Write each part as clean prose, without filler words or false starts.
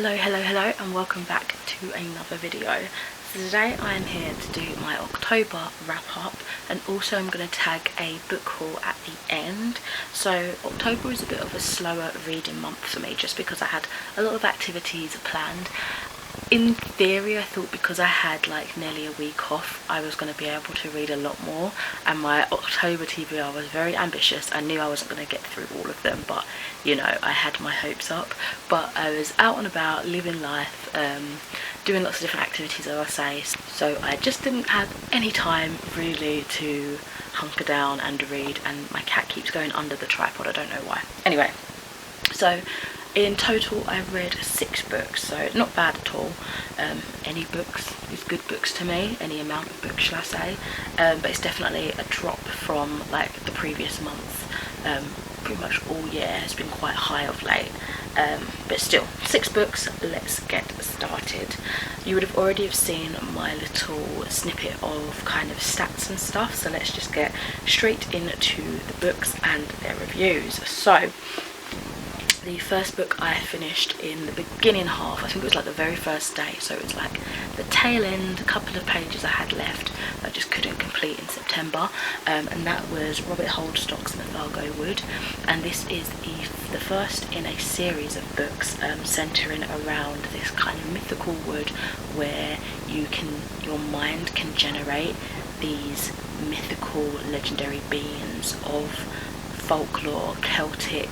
Hello and welcome back to another video. So today I am here to do my October wrap up, and also I'm going to tag a book haul at the end. So October is a bit of a slower reading month for me just because I had a lot of activities planned. In theory, I thought because I had like nearly a week off, I was going to be able to read a lot more, and my October TBR was very ambitious. I knew I wasn't going to get through all of them, but you know, I had my hopes up. But I was out and about, living life, doing lots of different activities, as I say, so I just didn't have any time really to hunker down and read, and my cat keeps going under the tripod, I don't know why. Anyway, so in total I read 6 books, so not bad at all. Any books is good books to me, any amount of books shall I say, but it's definitely a drop from like the previous months. Pretty much all year has been quite high of late, but still 6 books. Let's get started. You would have already seen my little snippet of kind of stats and stuff, so let's just get straight into the books and their reviews. So the first book I finished in the beginning half, I think it was like the very first day, so it was like the tail end, a couple of pages I had left that I just couldn't complete in September, and that was Robert Holdstock's Mythago Wood, and this is the first in a series of books centering around this kind of mythical wood where your mind can generate these mythical legendary beings of folklore, Celtic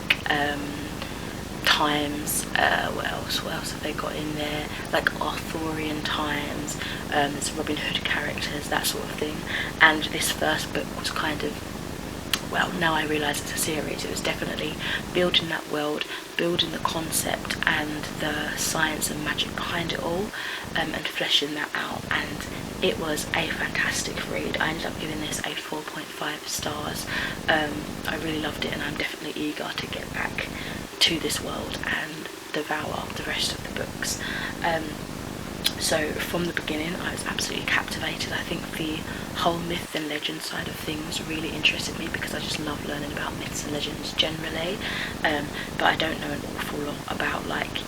times, what else have they got in there, like Arthurian times, there's Robin Hood characters, that sort of thing. And this first book was kind of, well, now I realise it's a series, it was definitely building that world, building the concept and the science and magic behind it all, and fleshing that out, and it was a fantastic read. I ended up giving this a 4.5 stars. I really loved it, and I'm definitely eager to get back to this world and devour the rest of the books. So from the beginning I was absolutely captivated. I think the whole myth and legend side of things really interested me because I just love learning about myths and legends generally, but I don't know an awful lot about like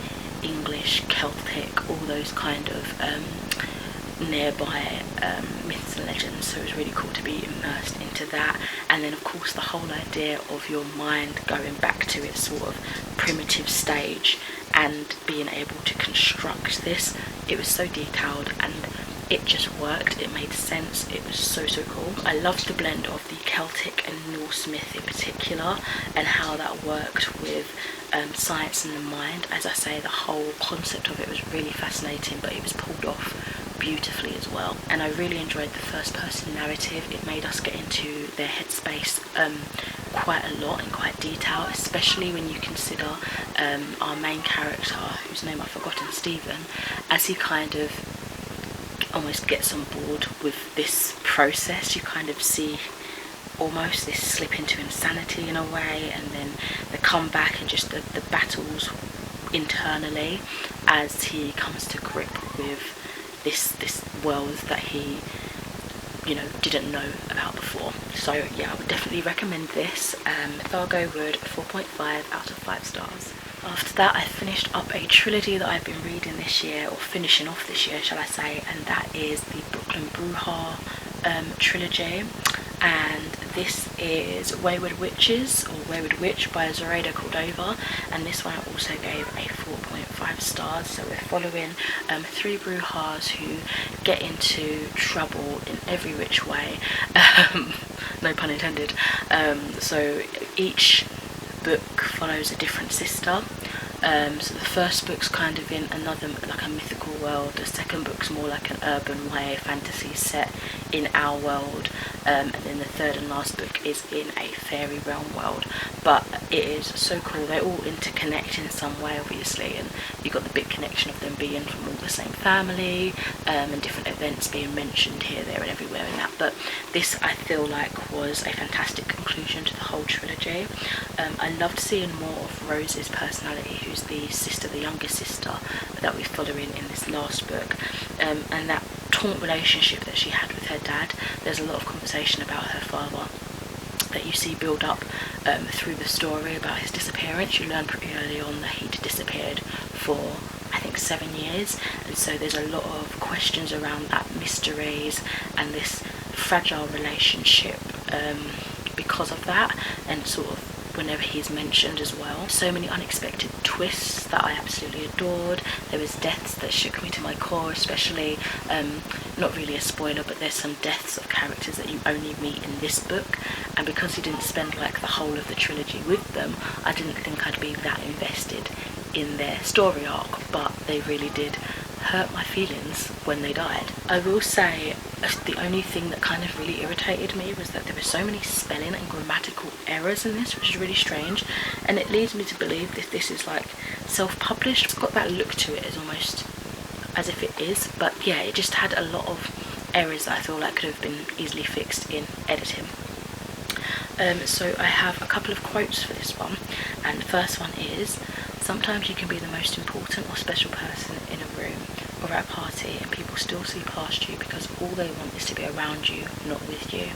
English, Celtic, all those kind of nearby myths and legends, so it was really cool to be immersed into that. And then of course the whole idea of your mind going back to its sort of primitive stage and being able to construct this, it was so detailed and it just worked, it made sense, it was so cool. I loved the blend of the Celtic and Norse myth in particular, and how that worked with science and the mind. As I say, the whole concept of it was really fascinating, but it was pulled off beautifully as well. And I really enjoyed the first person narrative. It made us get into their headspace quite a lot in quite detail, especially when you consider our main character, whose name I've forgotten, Stephen, as he kind of almost gets on board with this process. You kind of see almost this slip into insanity in a way, and then the comeback and just the battles internally as he comes to grip with this world that he, you know, didn't know about before. So yeah, I would definitely recommend this. Mythago Wood, 4.5 out of 5 stars. After that I finished up a trilogy that I've been reading this year, or finishing off this year shall I say, and that is the Brooklyn Bruja trilogy, and this is Wayward Witches, or Wayward Witch by Zoraida Cordova, and this one I also gave a 4.5 stars. So we're following 3 Brujas who get into trouble in every which way, no pun intended. So each book follows a different sister. So the first book's kind of in another, like a mythical world, the second book's more like an urban YA fantasy set in our world, and then the third and last book is in a fairy realm world. But it is so cool, they all interconnect in some way obviously, and you've got the big connection of them being from all the same family, and different events being mentioned here, there and everywhere in that. But this I feel like was a fantastic conclusion to the whole trilogy. I loved seeing more of Rose's personality, who's the sister, the younger sister that we're following in this last book, and that taunt relationship that she had with her dad. There's a lot of conversation about her father that you see build up through the story about his disappearance. You learn pretty early on that he'd disappeared for, I think, like 7 years, and so there's a lot of questions around that, mysteries and this fragile relationship because of that, and sort of whenever he's mentioned as well. So many unexpected twists that I absolutely adored. There was deaths that shook me to my core, especially, not really a spoiler, but there's some deaths of characters that you only meet in this book, and because he didn't spend like the whole of the trilogy with them, I didn't think I'd be that invested in their story arc, but they really did hurt my feelings when they died. I will say the only thing that kind of really irritated me was that there were so many spelling and grammatical errors in this, which is really strange, and it leads me to believe that this is like self-published. It's got that look to it, as almost as if it is, but yeah, it just had a lot of errors that I feel like could have been easily fixed in editing. So I have a couple of quotes for this one, and the first one is, "Sometimes you can be the most important or special person in a room or at a party and people still see past you because all they want is to be around you, not with you."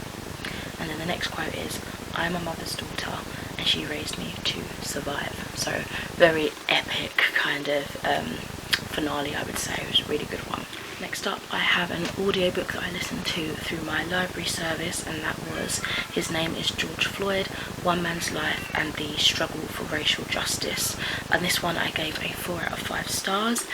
And then the next quote is, "I'm a mother's daughter and she raised me to survive." So very epic kind of finale, I would say. It was a really good one. Next up, I have an audiobook that I listened to through my library service, and that was His Name is George Floyd, One Man's Life and the Struggle for Racial Justice. And this one I gave a 4 out of 5 stars.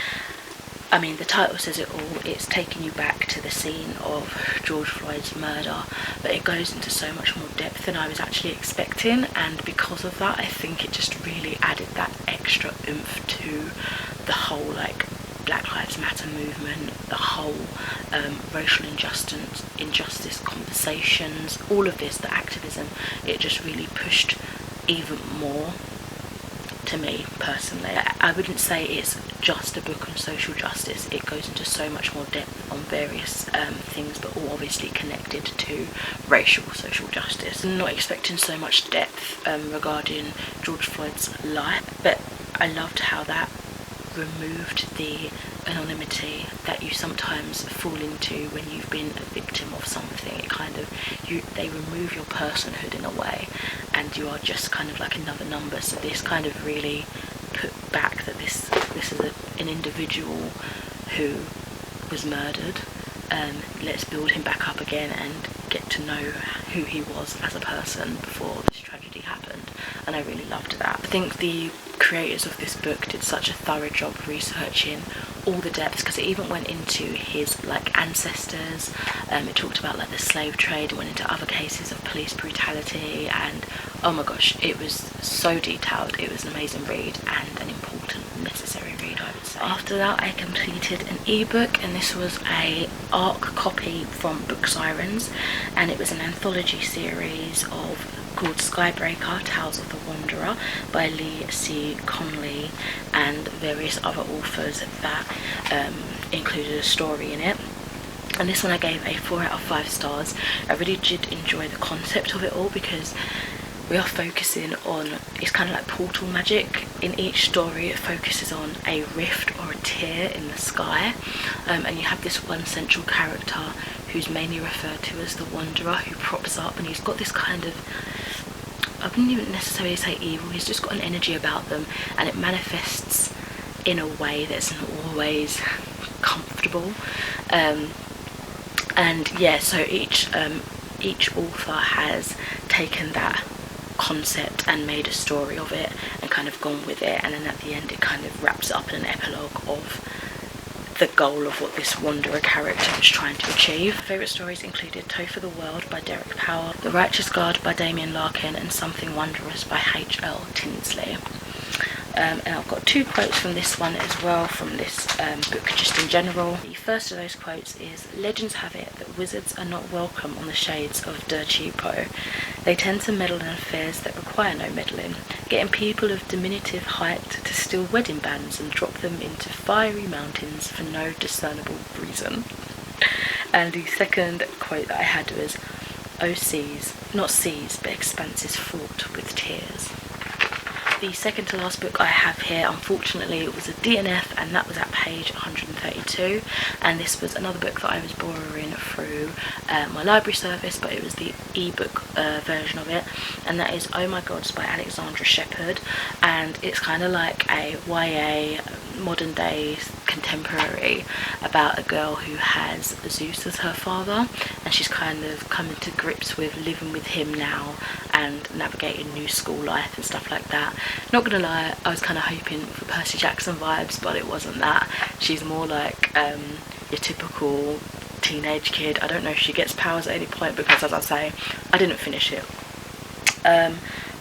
I mean, the title says it all. It's taking you back to the scene of George Floyd's murder, but it goes into so much more depth than I was actually expecting, and because of that, I think it just really added that extra oomph to the whole, like, Black Lives Matter movement, the whole racial injustice conversations, all of this, the activism. It just really pushed even more to me personally. I wouldn't say it's just a book on social justice. It goes into so much more depth on various things, but all obviously connected to racial social justice. I'm not expecting so much depth regarding George Floyd's life, but I loved how that removed the anonymity that you sometimes fall into when you've been a victim of something. It kind of, they remove your personhood in a way, and you are just kind of like another number. So this kind of really put back that this is an individual who was murdered. Let's build him back up again and get to know who he was as a person before this tragedy happened, and I really loved that. I think the creators of this book did such a thorough job researching all the depths, because it even went into his like ancestors. It talked about like the slave trade, it went into other cases of police brutality, and oh my gosh, it was so detailed. It was an amazing read and an important, necessary read, I would say. After that, I completed an ebook, and this was a ARC copy from Book Sirens, and it was an anthology series called Skybreaker, Tales of the Wanderer by Lee C. Conley and various other authors that included a story in it. And this one I gave a 4 out of 5 stars. I really did enjoy the concept of it all, because we are focusing on, it's kind of like portal magic. In each story it focuses on a rift or a tear in the sky, and you have this one central character who's mainly referred to as the Wanderer, who props up, and he's got this kind of, I wouldn't even necessarily say evil, he's just got an energy about them, and it manifests in a way that's not always comfortable. And yeah, so each author has taken that concept and made a story of it and kind of gone with it, and then at the end it kind of wraps up in an epilogue of the goal of what this Wanderer character was trying to achieve. My favourite stories included Toe for the World by Derek Powell, The Righteous Guard by Damien Larkin, and Something Wondrous by H.L. Tinsley. And I've got 2 quotes from this one as well, from this book just in general. The first of those quotes is, "Legends have it that wizards are not welcome on the shades of Der Cheapo. They tend to meddle in affairs that require no meddling, getting people of diminutive height to steal wedding bands and drop them into fiery mountains for no discernible reason." And the second quote that I had was, "Oh seas, not seas, but expanses fraught with tears." The second to last book I have here, unfortunately, it was a DNF, and that was at page 132, and this was another book that I was borrowing through my library service, but it was the ebook version of it, and that is Oh My Gods by Alexandra Shepard, and it's kind of like a YA modern day contemporary about a girl who has Zeus as her father, and she's kind of coming to grips with living with him now and navigating new school life and stuff like that. Not gonna lie, I was kind of hoping for Percy Jackson vibes, but it wasn't that. She's more like your typical teenage kid. I don't know if she gets powers at any point, because as I say, I didn't finish it.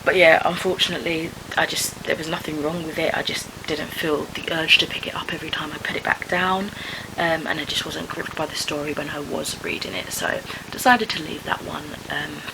But yeah, unfortunately, there was nothing wrong with it. I just didn't feel the urge to pick it up every time I put it back down, and I just wasn't gripped by the story when I was reading it, so I decided to leave that one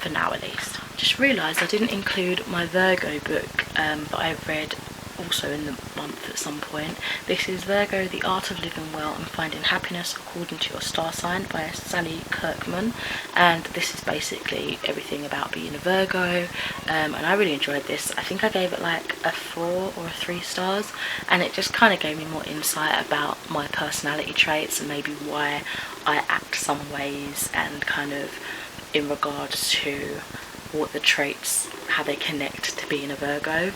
for now at least. Just realised I didn't include my Virgo book that I read also in the month at some point. This is Virgo, The Art of Living Well and Finding Happiness According to Your Star Sign by Sally Kirkman, and this is basically everything about being a Virgo, and I really enjoyed this. I think I gave it like a 4 or a 3 stars, and it just kind of gave me more insight about my personality traits and maybe why I act some ways, and kind of in regards to what the traits, how they connect to being a Virgo,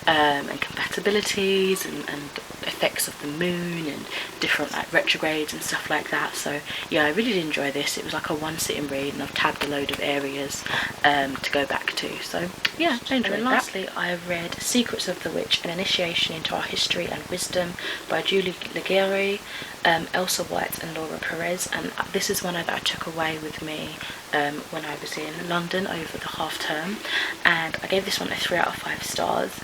and compatibilities and effects of the moon and different like retrogrades and stuff like that. So yeah, I really did enjoy this. It was like a one sitting read, and I've tagged a load of areas to go back to. So yeah, I enjoyed that. And lastly, I read Secrets of the Witch, An Initiation into Our History and Wisdom by Julie Legere, Elsa White and Laura Perez, and this is one that I took away with me when I was in London over the half term, and I gave this one a 3 out of 5 stars.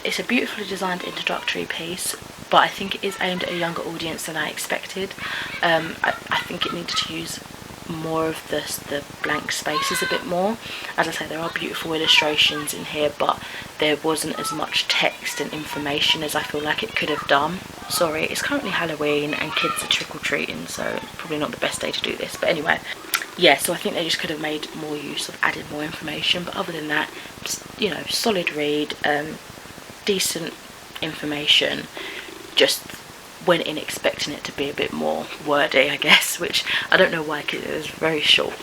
It's a beautifully designed introductory piece, but I think it is aimed at a younger audience than I expected. I think it needed to use more of the blank spaces a bit more. As I say, there are beautiful illustrations in here, but there wasn't as much text and information as I feel like it could have done. Sorry, it's currently Halloween and kids are trick-or-treating, so probably not the best day to do this, but anyway, yeah, so I think they just could have made more use of added more information. But other than that, you know, solid read, decent information. Just went in expecting it to be a bit more wordy, I guess, which I don't know why, because it was very short.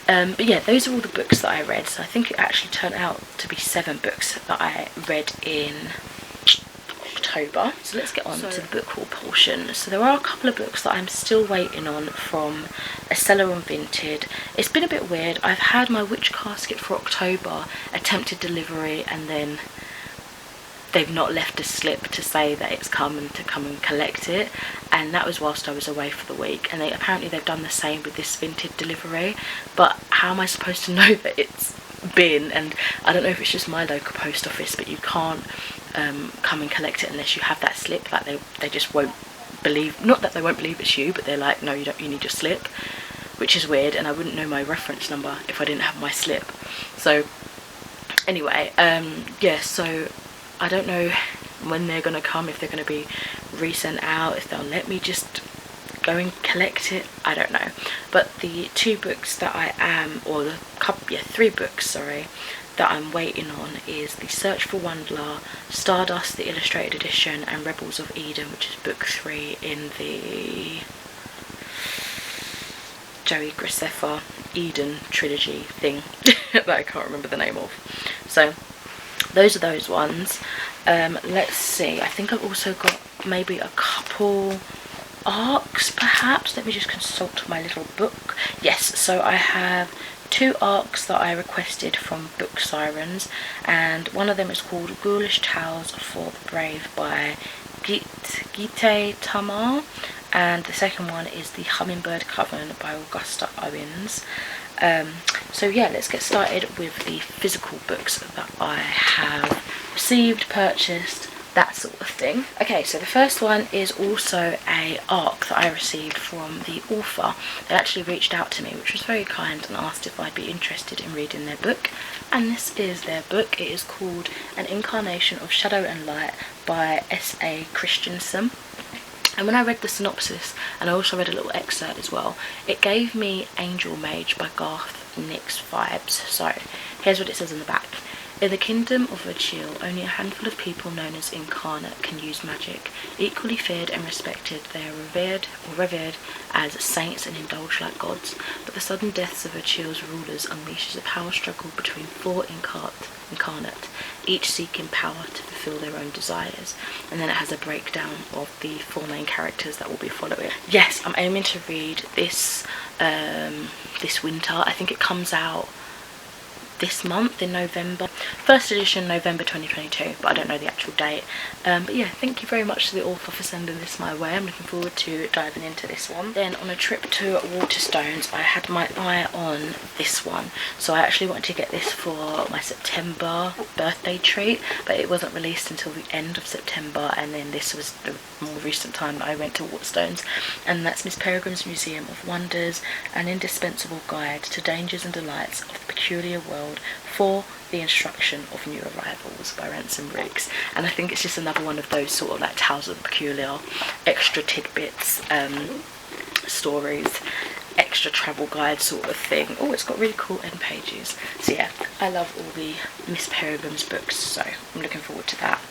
But yeah, those are all the books that I read. So I think it actually turned out to be 7 books that I read in October. So let's get on to the book haul portion. So there are a couple of books that I'm still waiting on from a seller on Vinted. It's been a bit weird. I've had my Witch Casket for October attempted delivery, and then they've not left a slip to say that it's coming to come and collect it, and that was whilst I was away for the week. And apparently they've done the same with this Vinted delivery, but how am I supposed to know that it's been? And I don't know if it's just my local post office, but you can't come and collect it unless you have that slip. Like they just won't believe, not that they won't believe it's you, but they're like, no, you need your slip, which is weird. And I wouldn't know my reference number if I didn't have my slip. So anyway, yeah, so I don't know when they're going to come, if they're going to be resent out, if they'll let me just go and collect it, I don't know. But the 2 books that I am, or the couple, yeah, 3 books, sorry, that I'm waiting on is The Search for Wondershare, Stardust, the Illustrated Edition, and Rebels of Eden, which is book 3 in the Joey Graceffa Eden trilogy thing that I can't remember the name of. So those are those ones. Let's see, I think I've also got maybe a couple arcs perhaps. Let me just consult my little book. Yes, so I have 2 arcs that I requested from Book Sirens, and one of them is called Ghoulish Tales for the Brave by Gite Tamar, and the second one is The Hummingbird Coven by Augusta Owens. So yeah, let's get started with the physical books that I have received, purchased, that sort of thing. Okay, so the first one is also a arc that I received from the author. They actually reached out to me, which was very kind, and asked if I'd be interested in reading their book, and this is their book. It is called An Incarnation of Shadow and Light by S.A. Christensen. And when I read the synopsis, and I also read a little excerpt as well, it gave me Angel Mage by Garth Nix vibes. So here's what it says in the back. In the kingdom of Witchil, only a handful of people known as Incarnate can use magic. Equally feared and respected, they are revered as saints and indulged like gods. But the sudden deaths of Witchil's rulers unleashes a power struggle between four incarnate, each seeking power to fulfill their own desires. And then it has a breakdown of the four main characters that will be following. Yes, I'm aiming to read this this winter. I think it comes out this month in November. First edition November 2022, but I don't know the actual date. But yeah, thank you very much to the author for sending this my way. I'm looking forward to diving into this one. Then on a trip to Waterstones, I had my eye on this one. So I actually wanted to get this for my September birthday treat, but it wasn't released until the end of September, and then this was the more recent time that I went to Waterstones. And that's Miss Peregrine's Museum of Wonders, an indispensable guide to dangers and delights of the peculiar world for the instruction of new arrivals, by Ransom Riggs. And I think it's just another one of those sort of like Tales of the Peculiar, extra tidbits, stories, extra travel guide sort of thing. Oh, it's got really cool end pages. So yeah, I love all the Miss Peregrine's books, so I'm looking forward to that.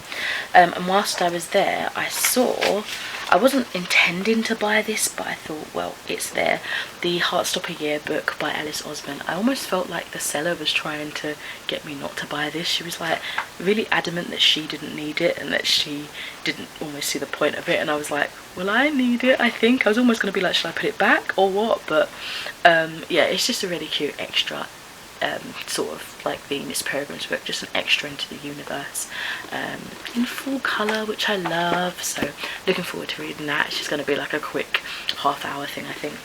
And whilst I was there, I wasn't intending to buy this, but I thought, well, it's there. The Heartstopper Yearbook by Alice Osman. I almost felt like the seller was trying to get me not to buy this. She was like really adamant that she didn't need it and that she didn't almost see the point of it. And I was like, well, I need it, I think. I was almost going to be like, should I put it back or what? But yeah, it's just a really cute extra. Sort of like the Miss Peregrine's book, just an extra into the universe, in full colour, which I love, so looking forward to reading that. It's just going to be like a quick half-hour thing, I think.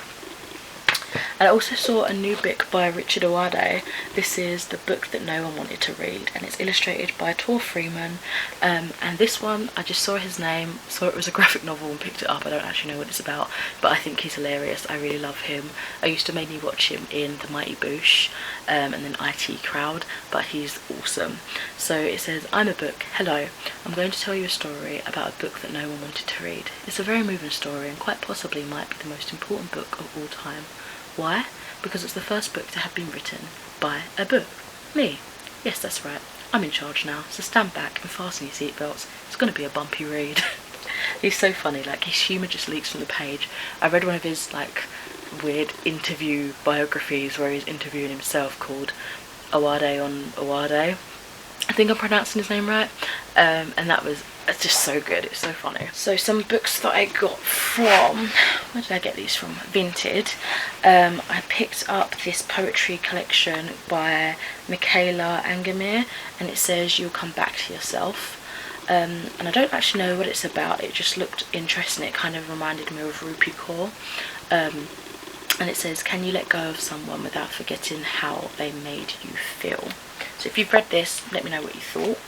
And I also saw a new book by Richard Howdee. This is The Book That No One Wanted to Read, and it's illustrated by Tor Freeman. And this one, I just saw his name, saw it was a graphic novel and picked it up. I don't actually know what it's about, but I think he's hilarious. I really love him. I used to mainly watch him in The Mighty Boosh and then IT Crowd, but he's awesome. So it says, I'm a book. Hello. I'm going to tell you a story about a book that no one wanted to read. It's a very moving story and quite possibly might be the most important book of all time. Why? Because it's the first book to have been written by a book. Me. Yes, that's right. I'm in charge now, so stand back and fasten your seatbelts. It's going to be a bumpy read. He's so funny, like his humour just leaks from the page. I read one of his like weird interview biographies where he's interviewing himself called Howdee on Howdee. I think I'm pronouncing his name right. And it's just so good, it's so funny. So some books that I got from, where did I get these from? Vinted. I picked up this poetry collection by Michaela Angermere, and it says You'll Come Back to Yourself. And I don't actually know what it's about, it just looked interesting. It kind of reminded me of Rupi Kaur. And it says, can you let go of someone without forgetting how they made you feel? So if you've read this, let me know what you thought.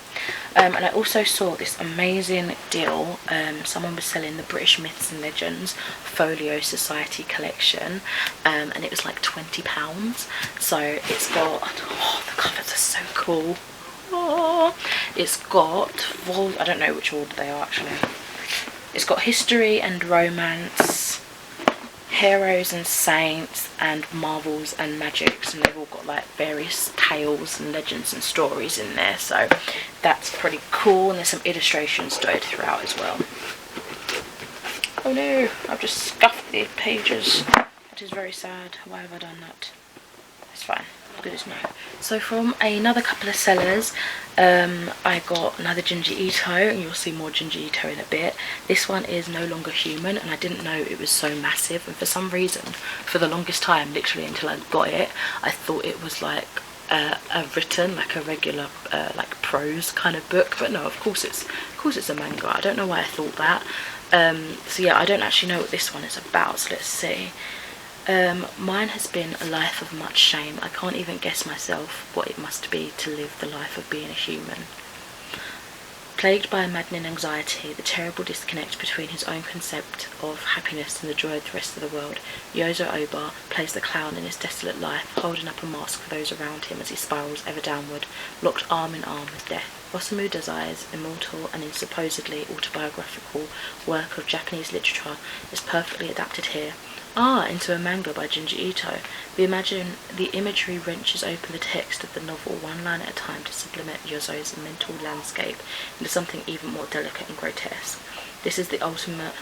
And I also saw this amazing deal. Someone was selling the British Myths and Legends Folio Society collection, and it was like £20. So it's got, oh, the covers are so cool. Oh, it's got, well, I don't know which order they are actually. It's got history and romance, heroes and saints, and marvels and magics, and they've all got like various tales and legends and stories in there, so that's pretty cool. And there's some illustrations dotted throughout as well. Oh no, I've just scuffed the pages. That is very sad. Why have I done that? It's fine, good as new. So from another couple of sellers, I got another Junji Ito, and you'll see more Junji Ito in a bit. This one is No Longer Human, and I didn't know it was so massive, and for some reason, for the longest time, literally until I got it, I thought it was like a written, like a regular like prose kind of book, but no, of course it's a manga. I don't know why I thought that. So yeah, I don't actually know what this one is about, so let's see. Mine has been a life of much shame. I can't even guess myself what it must be to live the life of being a human. Plagued by a maddening anxiety, the terrible disconnect between his own concept of happiness and the joy of the rest of the world, Yozo Oba plays the clown in his desolate life, holding up a mask for those around him as he spirals ever downward, locked arm in arm with death. Osamu Dazai's immortal and supposedly autobiographical work of Japanese literature is perfectly adapted here. into a manga by Junji Ito. We imagine the imagery wrenches open the text of the novel one line at a time to supplement Yozo's mental landscape into something even more delicate and grotesque. This is the ultimate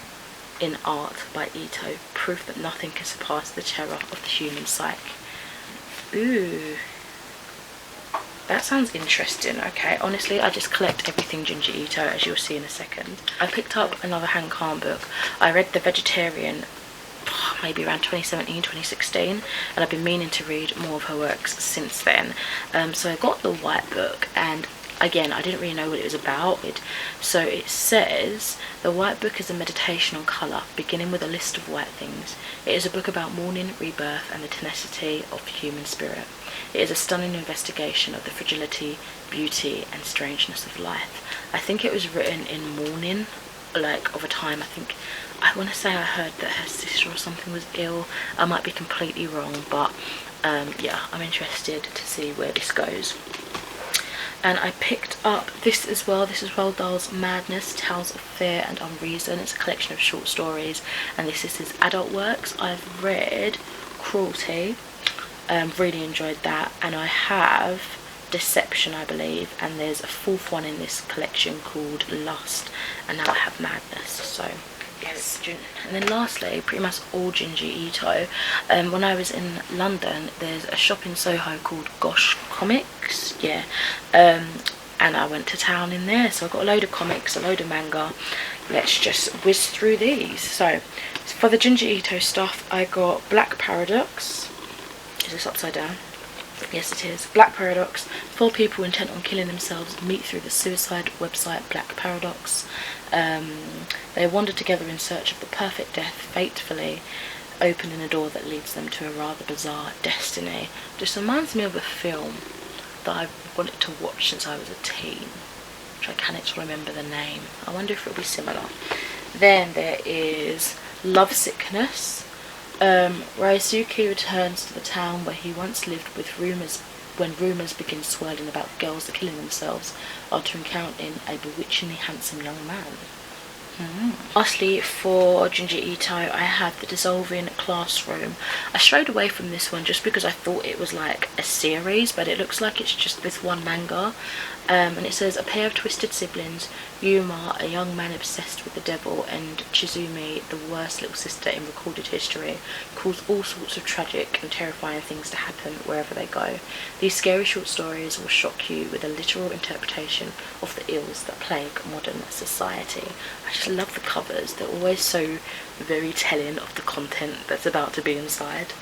in art by Ito, proof that nothing can surpass the terror of the human psyche. Ooh. That sounds interesting. Okay, honestly, I just collect everything Junji Ito, as you'll see in a second. I picked up another Han Kang book. I read The Vegetarian maybe around 2017, 2016, and I've been meaning to read more of her works since then. So I got the white book, and again, I didn't really know what it was about. So it says, the white book is a meditation on colour, beginning with a list of white things. It is a book about mourning, rebirth, and the tenacity of the human spirit. It is a stunning investigation of the fragility, beauty, and strangeness of life. I think it was written in mourning, like of a time, I want to say I heard that her sister or something was ill. I might be completely wrong, but yeah, I'm interested to see where this goes. And I picked up this as well. This is Roald Dahl's Madness, Tales of Fear and Unreason. It's a collection of short stories, and this is his adult works. I've read Cruelty, really enjoyed that, and I have Deception, I believe, and there's a fourth one in this collection called Lust, and now I have Madness. So yes. And then lastly, pretty much all Junji Ito. When I was in London, there's a shop in Soho called Gosh Comics, yeah, and I went to town in there, so I got a load of comics, a load of manga. Let's just whiz through these. So for the Junji Ito stuff, I got Black Paradox. Is this upside down? Yes, it is. Black Paradox. 4 people intent on killing themselves meet through the suicide website Black Paradox. They wander together in search of the perfect death, fatefully opening a door that leads them to a rather bizarre destiny. Just reminds me of a film that I've wanted to watch since I was a teen, which I cannot remember the name. I wonder if it'll be similar. Then there is Love Sickness. Ryosuke returns to the town where he once lived when rumours begin swirling about girls killing themselves after encountering a bewitchingly handsome young man. Lastly, for Junji Ito, I have The Dissolving Classroom. I strayed away from this one just because I thought it was like a series, but it looks like it's just this one manga. And it says, a pair of twisted siblings, Yuma, a young man obsessed with the devil, and Chizumi, the worst little sister in recorded history, cause all sorts of tragic and terrifying things to happen wherever they go. These scary short stories will shock you with a literal interpretation of the ills that plague modern society. I just love the covers. They're always so very telling of the content that's about to be inside.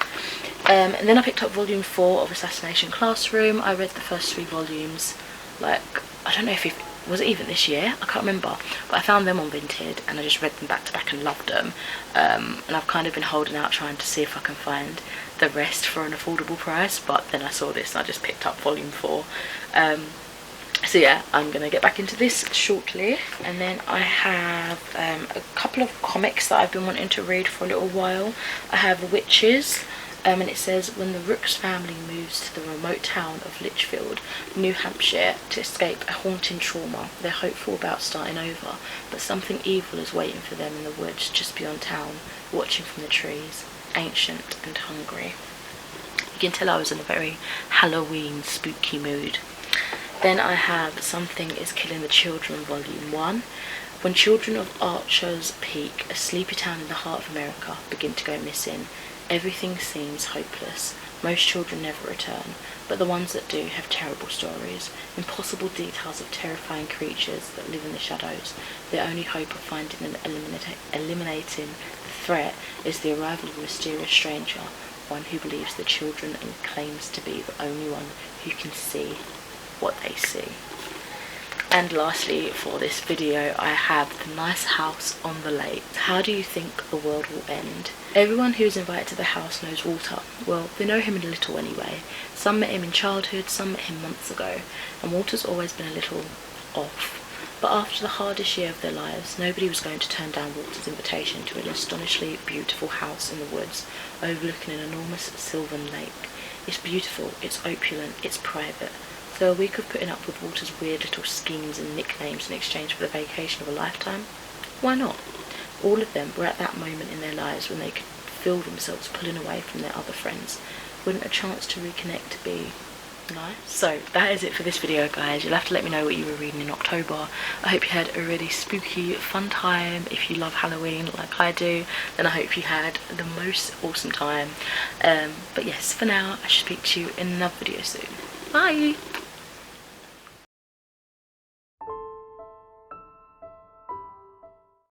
And then I picked up volume 4 of Assassination Classroom. I read the first 3 volumes. Like, I don't know if was it even this year? I can't remember, but I found them on Vinted and I just read them back to back and loved them. And I've kind of been holding out trying to see if I can find the rest for an affordable price, but then I saw this and I just picked up volume 4. So yeah, I'm gonna get back into this shortly. And then I have a couple of comics that I've been wanting to read for a little while. I have Witches. And it says, when the Rooks family moves to the remote town of Litchfield, New Hampshire, to escape a haunting trauma, they're hopeful about starting over, but something evil is waiting for them in the woods just beyond town, watching from the trees, ancient and hungry. You can tell I was in a very Halloween spooky mood. Then I have Something is Killing the Children, Volume 1. When children of Archer's Peak, a sleepy town in the heart of America, begin to go missing, everything seems hopeless. Most children never return, but the ones that do have terrible stories, impossible details of terrifying creatures that live in the shadows. Their only hope of finding and eliminating the threat is the arrival of a mysterious stranger, one who believes the children and claims to be the only one who can see what they see. And lastly, for this video, I have The Nice House on the Lake. How do you think the world will end? Everyone who's invited to the house knows Walter. Well, they know him a little anyway. Some met him in childhood, some met him months ago, and Walter's always been a little off. But after the hardest year of their lives, nobody was going to turn down Walter's invitation to an astonishingly beautiful house in the woods, overlooking an enormous sylvan lake. It's beautiful, it's opulent, it's private. So a week of putting up with Walter's weird little schemes and nicknames in exchange for the vacation of a lifetime? Why not? All of them were at that moment in their lives when they could feel themselves pulling away from their other friends. Wouldn't a chance to reconnect be nice? So that is it for this video, guys. You'll have to let me know what you were reading in October. I hope you had a really spooky, fun time. If you love Halloween like I do, then I hope you had the most awesome time. But yes, for now, I should speak to you in another video soon. Bye!